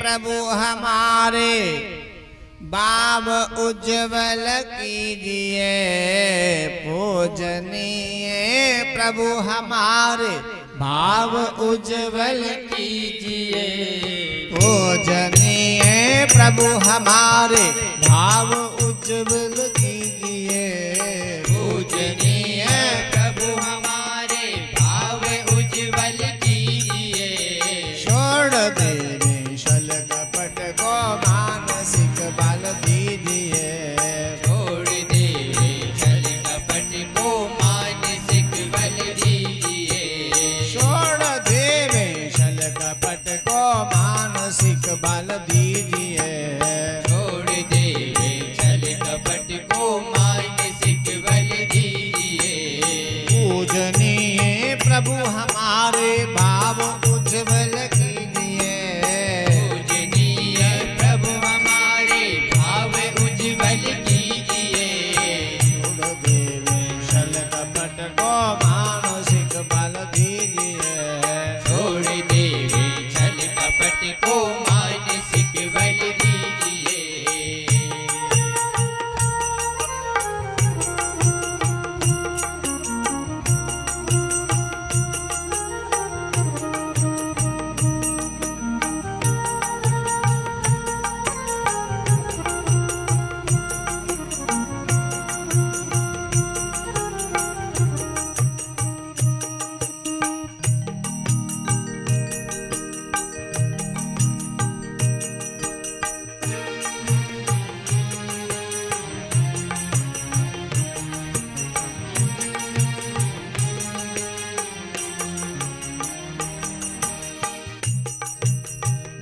प्रभु हमारे भाव उज्जवल कीजिए। पूजनीय प्रभु हमारे भाव उज्जवल कीजिए। पूजनीय प्रभु हमारे भाव उज्जवल कीजिए। पूजनीय प्रभु हमारे भाव उज्जवल कीजिए। छोड़ देवे छल कपट को मानसिक बल दीजिए। छोड़ देवे छल कपट को मानसिक बल दीजिए। छोड़ देवे छल कपट को मानसिक बल दीजिए। छोड़ देवे छल कपट को मानसिक बल दीजिए। पूजनीय प्रभु हमारे भाव उज्जवल कीजिए। पूजनीय प्रभु हमारे भाव उज्जवल कीजिए। छोड़ देवे छल कपट को मानसिक बल दीजिए। छोड़ देवे छल कपट को मानसिक बल दीजिए।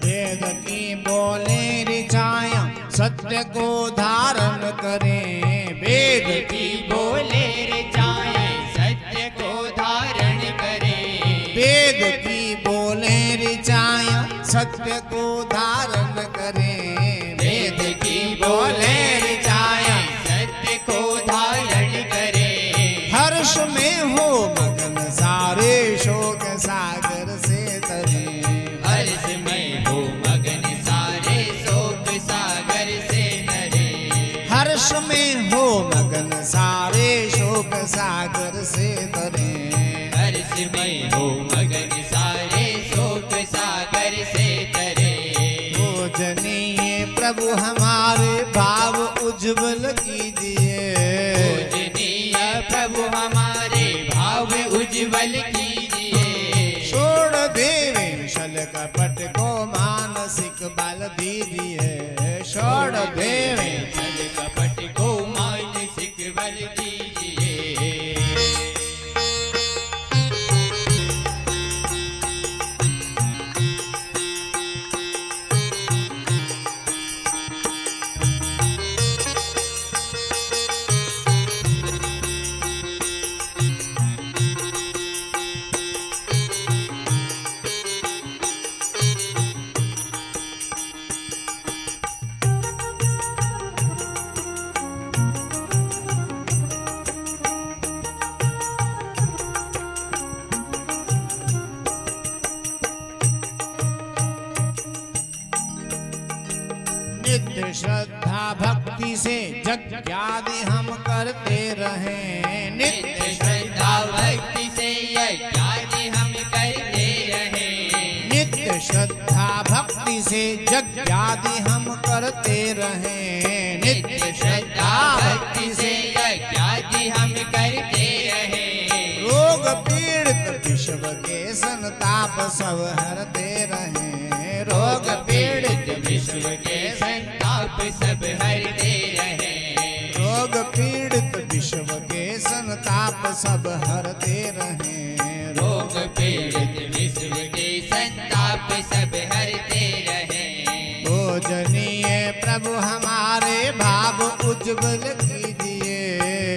वेद की बोले ऋचाया सत्य को धारण करें। वेद की बोले रिचाए सत्य को धारण करे। वेद की बोले ऋचाया सत्य को धारण करें। वेद की बोले रिचाए सत्य को धारण करे। हर्ष में हो मगन सारे शोक सागर से तरे। हर्ष में हो मगन सारे शोक सागर से तरे। हर्ष में हो मगन सारे शोक सागर से तरे। हर्ष में हो मगन सारे शोक सागर से तरे। पूजनीय प्रभु हमारे भाव उज्जवल कीजिए। पूजनीय प्रभु हमारे भाव उज्जवल कीजिए। छोड़ देवे छल कपट को मानसिक बल दीजिए। छोड़ देवे छल कपट को मानसिक बल दीजिए। नित्य श्रद्धा भक्ति से यज्ञादि हम करते रहें। नित्य नित्य श्रद्धा भक्ति से यज्ञादि हम करते रहे। नित्य श्रद्धा भक्ति से यज्ञादि हम करते रहें। नित्य श्रद्धा भक्ति से यज्ञादि हम करते रहे। रोग पीड़ित विश्व के संताप सब हरते रहें। रोग पीड़ित विश्व के संताप सब हरते रहे। रोग पीड़ित विश्व के संताप सब हरते रहें। रोग पीड़ित विश्व के संताप सब हरते रहे। पूजनीय प्रभु हमारे भाव उज्जवल कीजिए।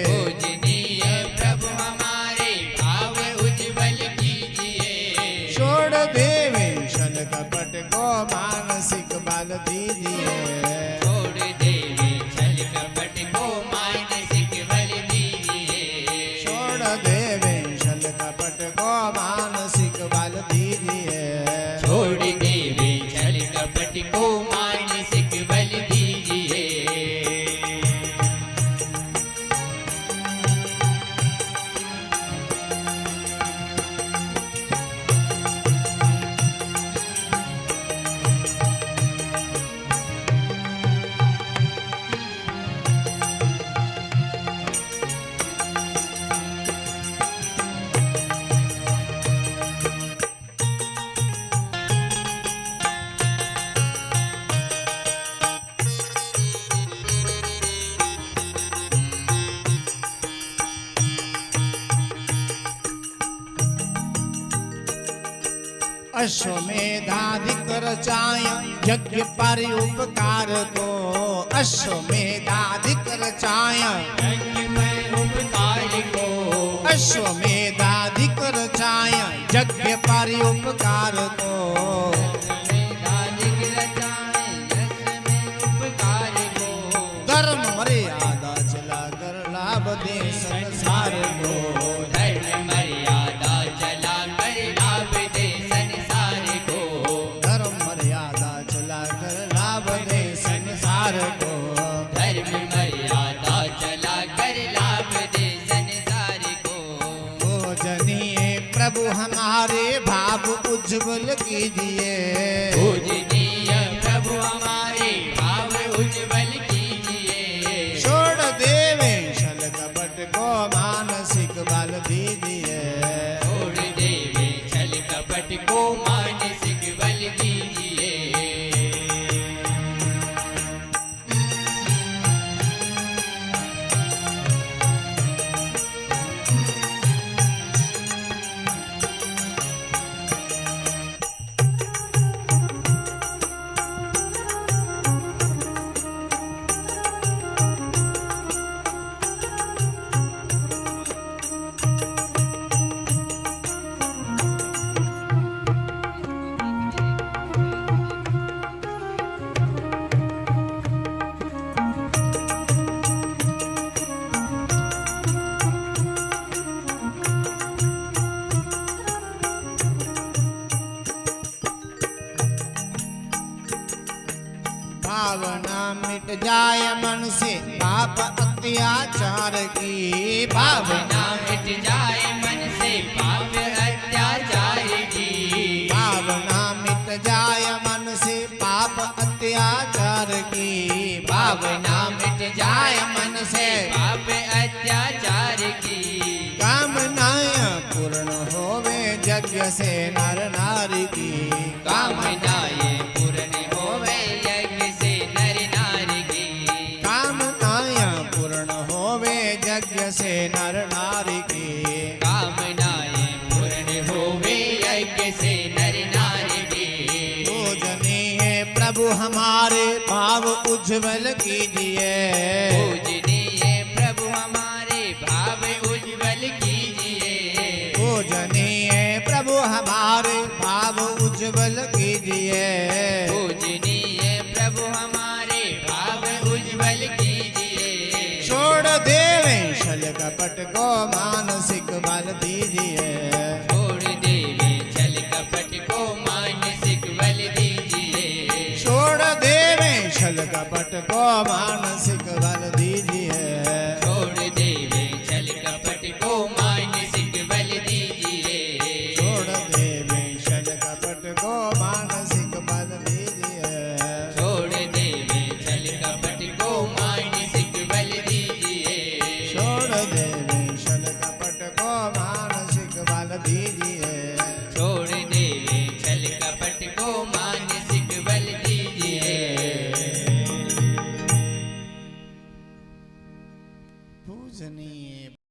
पूजनीय प्रभु हमारे भाव उज्जवल कीजिए। छोड़ देवे छल कपट को मानसिक बल दीजिए। छोड़ देवे छल कपट को मानसिक बल दीजिए। छोड़ देवे छल कपट को मानसिक बल दीजिए। छोड़ देवे छल कपट को अश्वमेधाधिक रचाय यज्ञ पर उपकार को अश्वमेधाधिक रचाय यज्ञ में उपकार को अश्वमेधाधिक रचाय यज्ञ पर उपकार को अश्वमेधाधिक रचाए यज्ञ में उपकार को धर्म मर्यादा चला कर लाभ दे संसार को धर्म मर्यादा चला कर लाभ दे संसार को धर्म मर्यादा चला कर लाभ दे संसार को धर्म मर्यादा चला कर लाभ दे संसार को पूजनीय प्रभु हमारे भाव उज्जवल कीजिए पूजनीय प्रभु हमारे भाव उज्जवल कीजिए छोड़ देवे छल कपट को मानसिक बल दीजिए छोड़ देवे छल कपट को मानसिक बल दीजिए भावना मिट जाए मन से पाप अत्याचार की भावना भावना मिट जाए मन से पाप अत्याचार की भावना मिट जाए मन से पाप अत्याचार की भावना मिट जाए मन से पाप अत्याचार की कामनाएं पूर्ण होवे यज्ञ से नर नारी की कामनाएं पूर्ण होवे यज्ञ से नर नारी की कामनाएं पूर्ण होवे यज्ञ से नर नारी की कामनाएं पूर्ण होवे यज्ञ से नर नारी की पूजनीय प्रभु हमारे भाव उज्जवल कीजिए पूजनीय प्रभु हमारे भाव उज्जवल कीजिए पूजनीय प्रभु हमारे भाव उज्जवल कीजिए पूजनीय प्रभु हमारे भाव उज्जवल कीजिए छोड़ देवे छल कपट को मानसिक बल दीजिए छोड़ देवे छल कपट को मानसिक बल दीजिए छोड़ देवे छल कपट को मानसिक